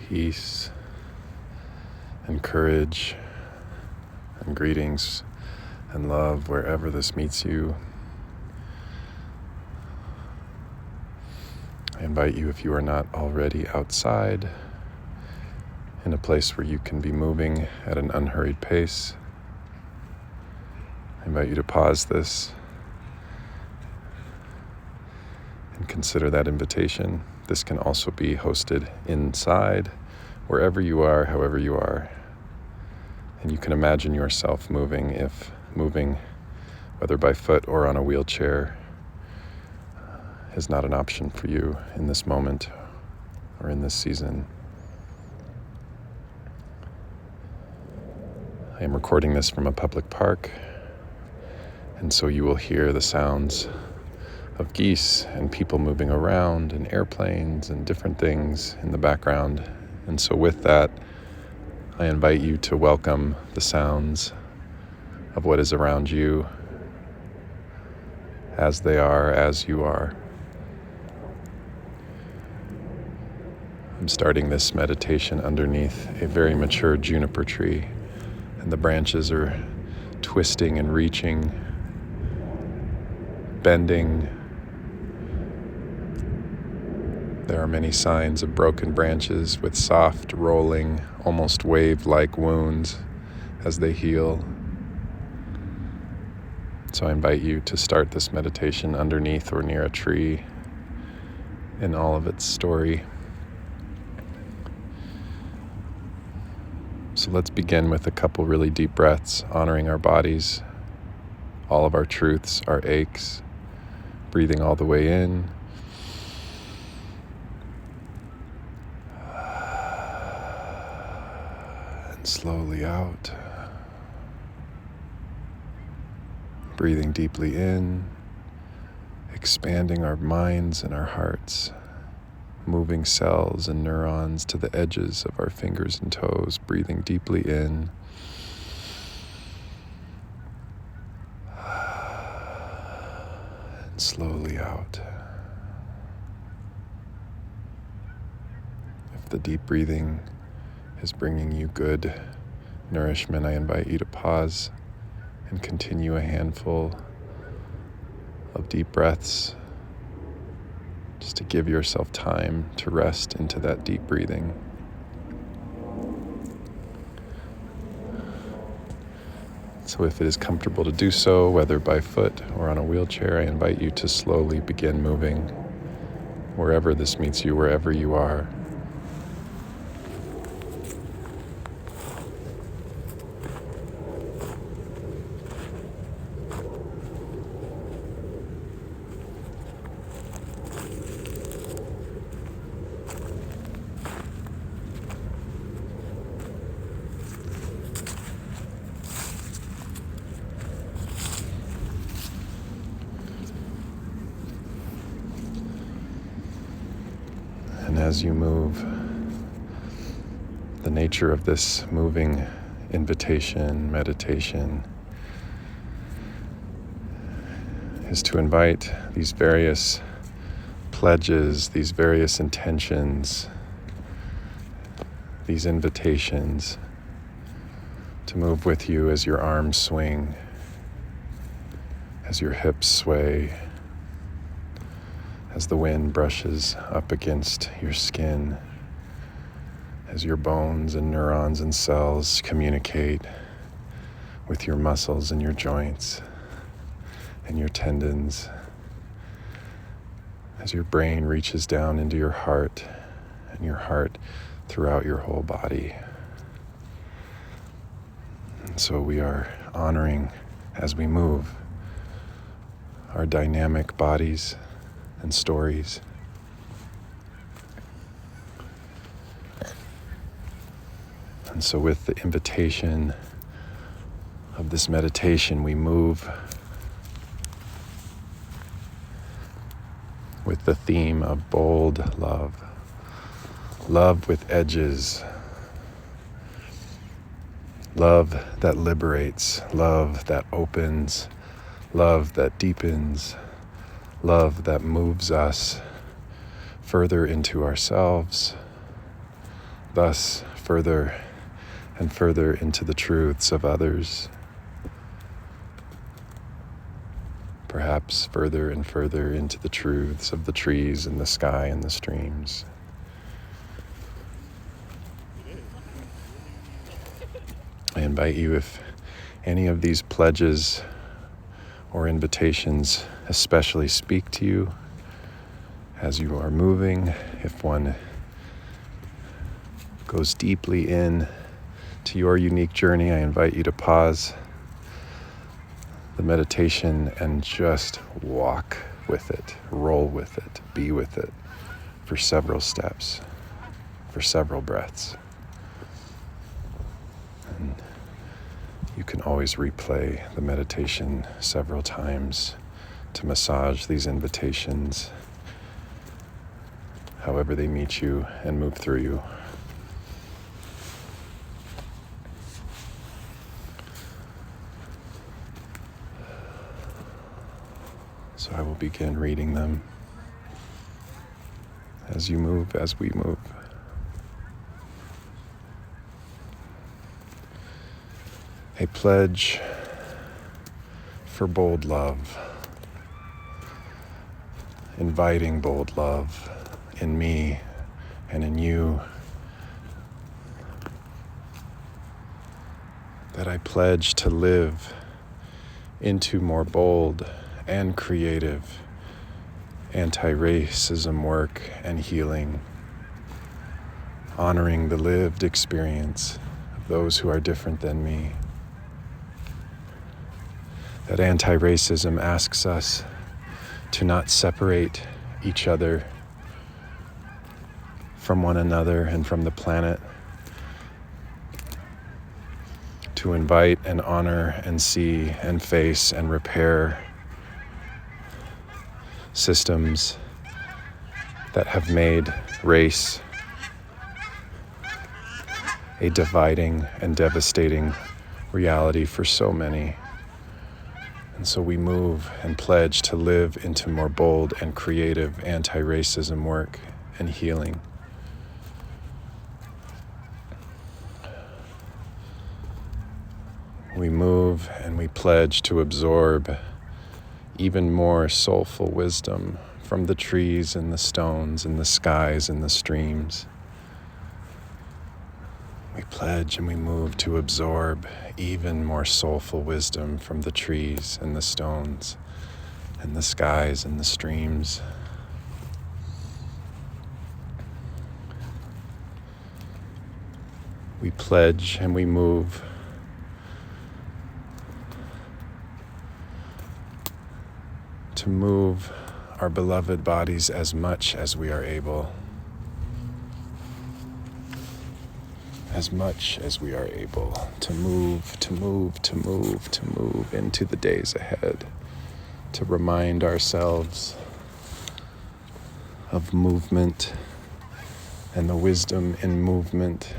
peace and courage and greetings and love wherever this meets you. I invite you, if you are not already outside, in a place where you can be moving at an unhurried pace, I invite you to pause this and consider that invitation. This can also be hosted inside, wherever you are, however you are. And you can imagine yourself moving, if moving, whether by foot or on a wheelchair, is not an option for you in this moment or in this season. I am recording this from a public park, and so you will hear the sounds of geese and people moving around and airplanes and different things in the background. And so with that, I invite you to welcome the sounds of what is around you as they are, as you are. I'm starting this meditation underneath a very mature juniper tree, and the branches are twisting and reaching, bending. There are many signs of broken branches with soft, rolling, almost wave-like wounds as they heal. So I invite you to start this meditation underneath or near a tree in all of its story. So let's begin with a couple really deep breaths, honoring our bodies, all of our truths, our aches, breathing all the way in. And slowly out. Breathing deeply in, expanding our minds and our hearts, moving cells and neurons to the edges of our fingers and toes, breathing deeply in. And slowly out. If the deep breathing is bringing you good nourishment, I invite you to pause and continue a handful of deep breaths, just to give yourself time to rest into that deep breathing. So if it is comfortable to do so, whether by foot or on a wheelchair, I invite you to slowly begin moving wherever this meets you, wherever you are. And as you move, the nature of this moving invitation, meditation, is to invite these various pledges, these various intentions, these invitations to move with you as your arms swing, as your hips sway, as the wind brushes up against your skin, as your bones and neurons and cells communicate with your muscles and your joints and your tendons, as your brain reaches down into your heart and your heart throughout your whole body. And so we are honoring, as we move, our dynamic bodies and stories. And so with the invitation of this meditation, we move with the theme of bold love. Love with edges. Love that liberates. Love that opens. Love that deepens. Love that moves us further into ourselves, thus further and further into the truths of others, perhaps further and further into the truths of the trees and the sky and the streams. I invite you, if any of these pledges or invitations especially speak to you as you are moving, if one goes deeply in to your unique journey, I invite you to pause the meditation and just walk with it, roll with it, be with it for several steps, for several breaths. And you can always replay the meditation several times to massage these invitations, however they meet you and move through you. So I will begin reading them as you move, as we move. A pledge for bold love, inviting bold love in me and in you, that I pledge to live into more bold and creative anti-racism work and healing, honoring the lived experience of those who are different than me. That anti-racism asks us to not separate each other from one another and from the planet, to invite and honor and see and face and repair systems that have made race a dividing and devastating reality for so many. And so we move and pledge to live into more bold and creative anti-racism work and healing. We move and we pledge to absorb even more soulful wisdom from the trees and the stones and the skies and the streams. We pledge and we move to absorb even more soulful wisdom from the trees and the stones and the skies and the streams. We pledge and we move to move our beloved bodies as much as we are able. As much as we are able to move into the days ahead, to remind ourselves of movement and the wisdom in movement.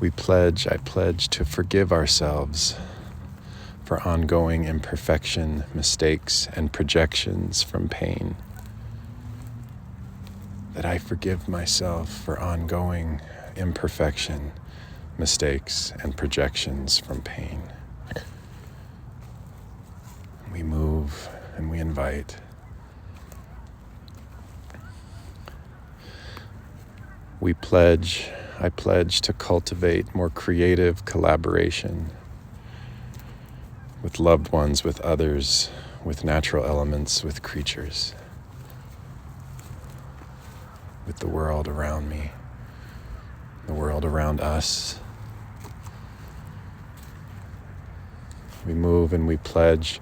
I pledge to forgive ourselves for ongoing imperfection, mistakes, and projections from pain. That I forgive myself for ongoing imperfection, mistakes, and projections from pain. We move and we invite. I pledge to cultivate more creative collaboration with loved ones, with others, with natural elements, with creatures, with the world around me, the world around us. We move and we pledge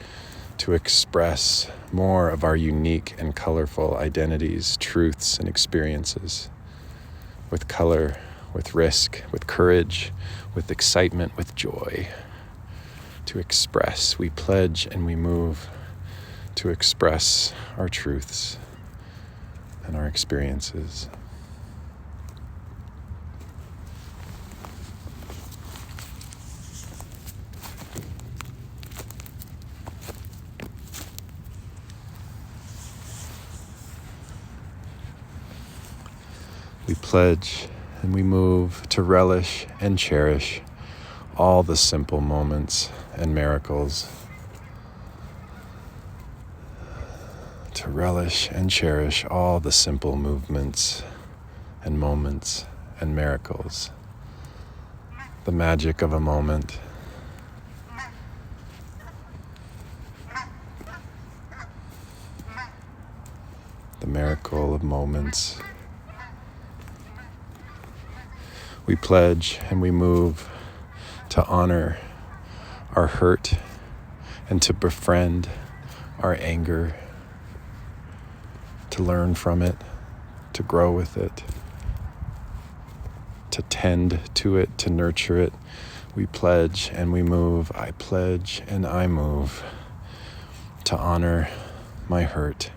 to express more of our unique and colorful identities, truths, and experiences with color, with risk, with courage, with excitement, with joy. To express, we pledge and we move to express our truths and our experiences. We pledge and we move to relish and cherish all the simple moments and miracles. To relish and cherish all the simple movements and moments and miracles. The magic of a moment. The miracle of moments. We pledge and we move to honor our hurt and to befriend our anger, to learn from it, to grow with it, to tend to it, to nurture it. We pledge and we move. I pledge and I move to honor my hurt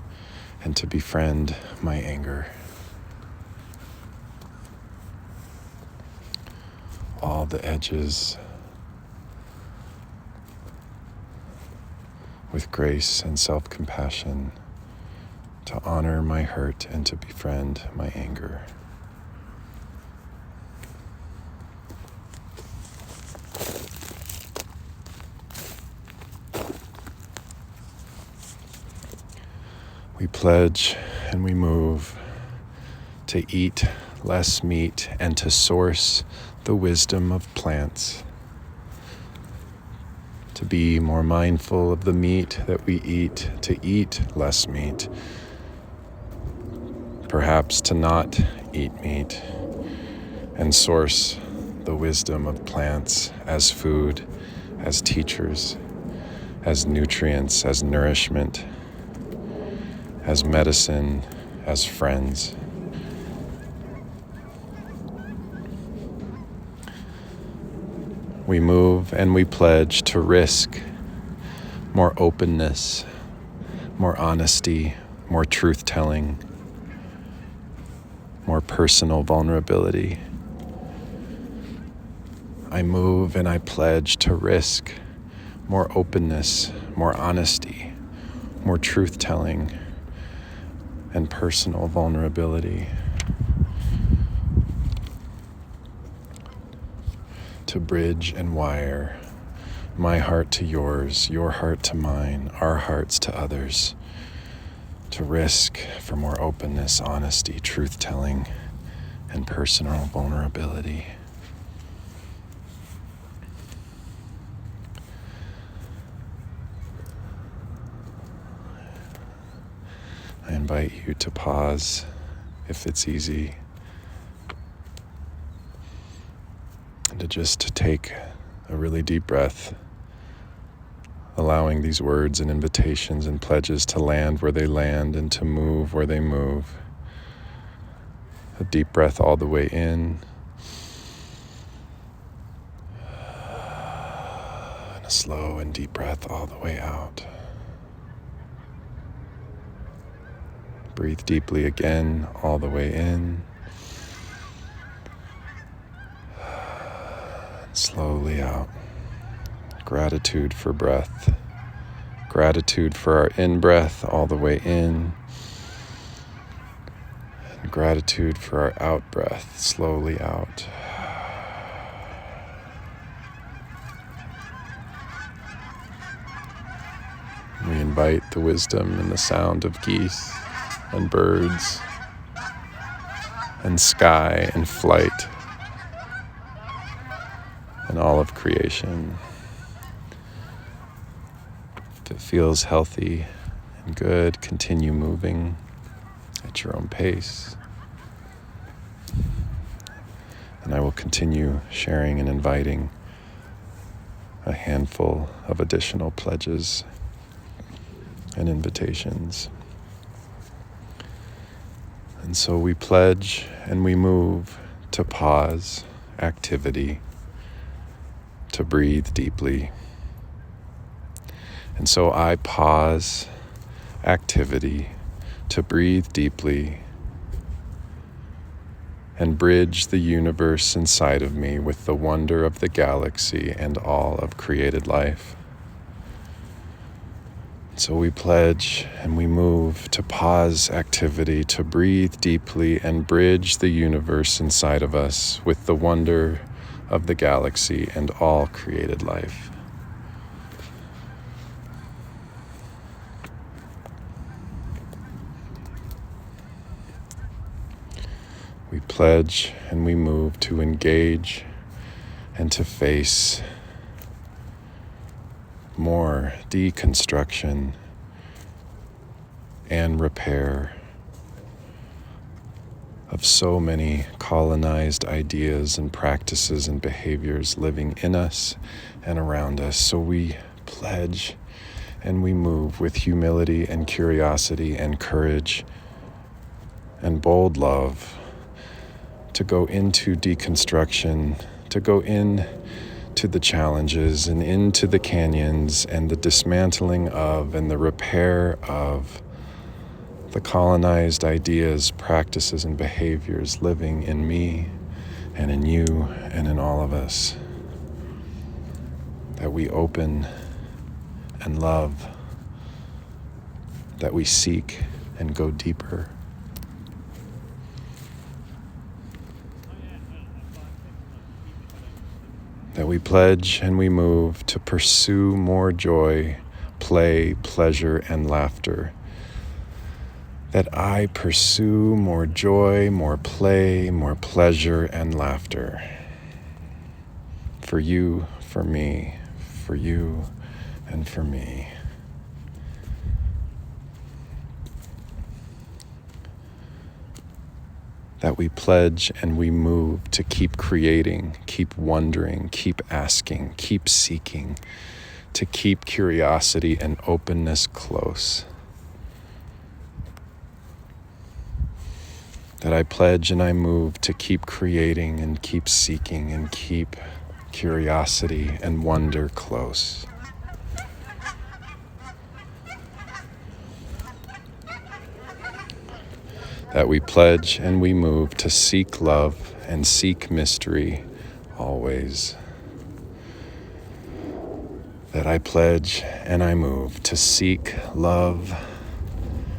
and to befriend my anger. All the edges with grace and self-compassion to honor my hurt and to befriend my anger. We pledge and we move to eat less meat and to source the wisdom of plants, to be more mindful of the meat that we eat, to eat less meat, perhaps to not eat meat, and source the wisdom of plants as food, as teachers, as nutrients, as nourishment, as medicine, as friends. We move and we pledge to risk more openness, more honesty, more truth-telling, more personal vulnerability. I move and I pledge to risk more openness, more honesty, more truth-telling, and personal vulnerability. To bridge and wire my heart to yours, your heart to mine, our hearts to others. To risk for more openness, honesty, truth-telling, and personal vulnerability. I invite you to pause if it's easy, and to just take a really deep breath, allowing these words and invitations and pledges to land where they land and to move where they move. A deep breath all the way in, and a slow and deep breath all the way out. Breathe deeply again, all the way in. And slowly out. Gratitude for breath. Gratitude for our in-breath all the way in. And gratitude for our out-breath, slowly out. We invite the wisdom and the sound of geese and birds and sky and flight and all of creation. If it feels healthy and good, continue moving at your own pace. And I will continue sharing and inviting a handful of additional pledges and invitations. And so we pledge and we move to pause activity, to breathe deeply. And so I pause activity to breathe deeply and bridge the universe inside of me with the wonder of the galaxy and all of created life. So we pledge and we move to pause activity, to breathe deeply and bridge the universe inside of us with the wonder of the galaxy and all created life. We pledge and we move to engage and to face more deconstruction and repair of so many colonized ideas and practices and behaviors living in us and around us. So we pledge and we move with humility and curiosity and courage and bold love to go into deconstruction, to go in to the challenges and into the canyons and the dismantling of and the repair of the colonized ideas, practices, and behaviors living in me and in you and in all of us. That we open and love, that we seek and go deeper. That we pledge and we move to pursue more joy, play, pleasure, and laughter. That I pursue more joy, more play, more pleasure, and laughter. For you, for me, for you, and for me. That we pledge and we move to keep creating, keep wondering, keep asking, keep seeking, to keep curiosity and openness close. That I pledge and I move to keep creating and keep seeking and keep curiosity and wonder close. That we pledge and we move to seek love and seek mystery always. That I pledge and I move to seek love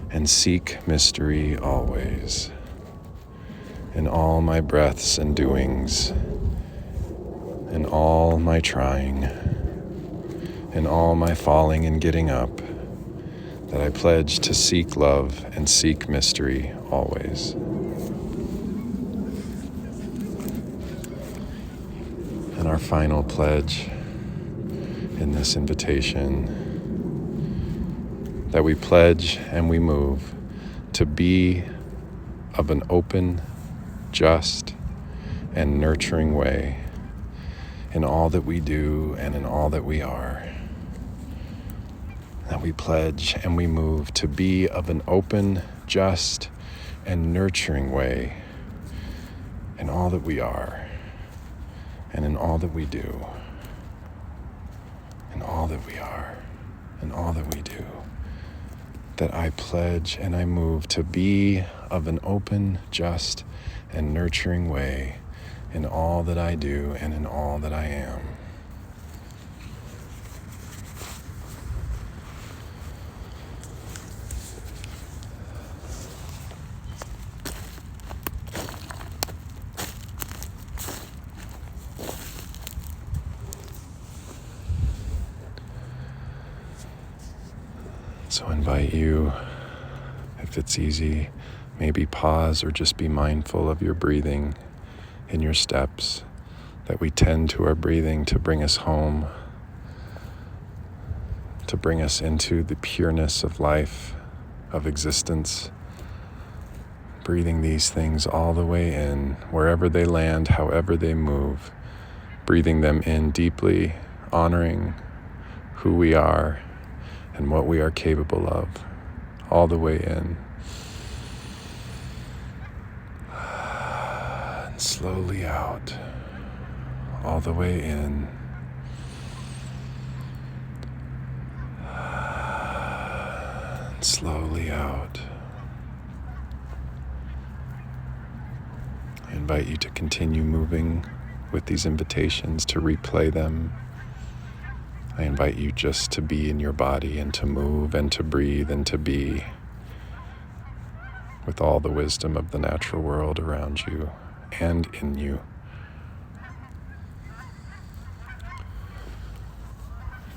and seek mystery always. In all my breaths and doings, in all my trying, in all my falling and getting up, that I pledge to seek love and seek mystery always. And our final pledge in this invitation, that we pledge and we move to be of an open, just, and nurturing way in all that we do and in all that we are. That we pledge and we move to be of an open, just, and nurturing way in all that we are and in all that we do, in all that we are and all that we do. That I pledge and I move to be of an open, just, and nurturing way in all that I do and in all that I am. So I invite you, if it's easy, maybe pause or just be mindful of your breathing in your steps, that we tend to our breathing to bring us home, to bring us into the pureness of life, of existence, breathing these things all the way in, wherever they land, however they move, breathing them in deeply, honoring who we are and what we are capable of, all the way in. And slowly out, all the way in. And slowly out. I invite you to continue moving with these invitations, to replay them I invite you just to be in your body and to move and to breathe and to be with all the wisdom of the natural world around you and in you.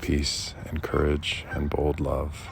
Peace and courage and bold love.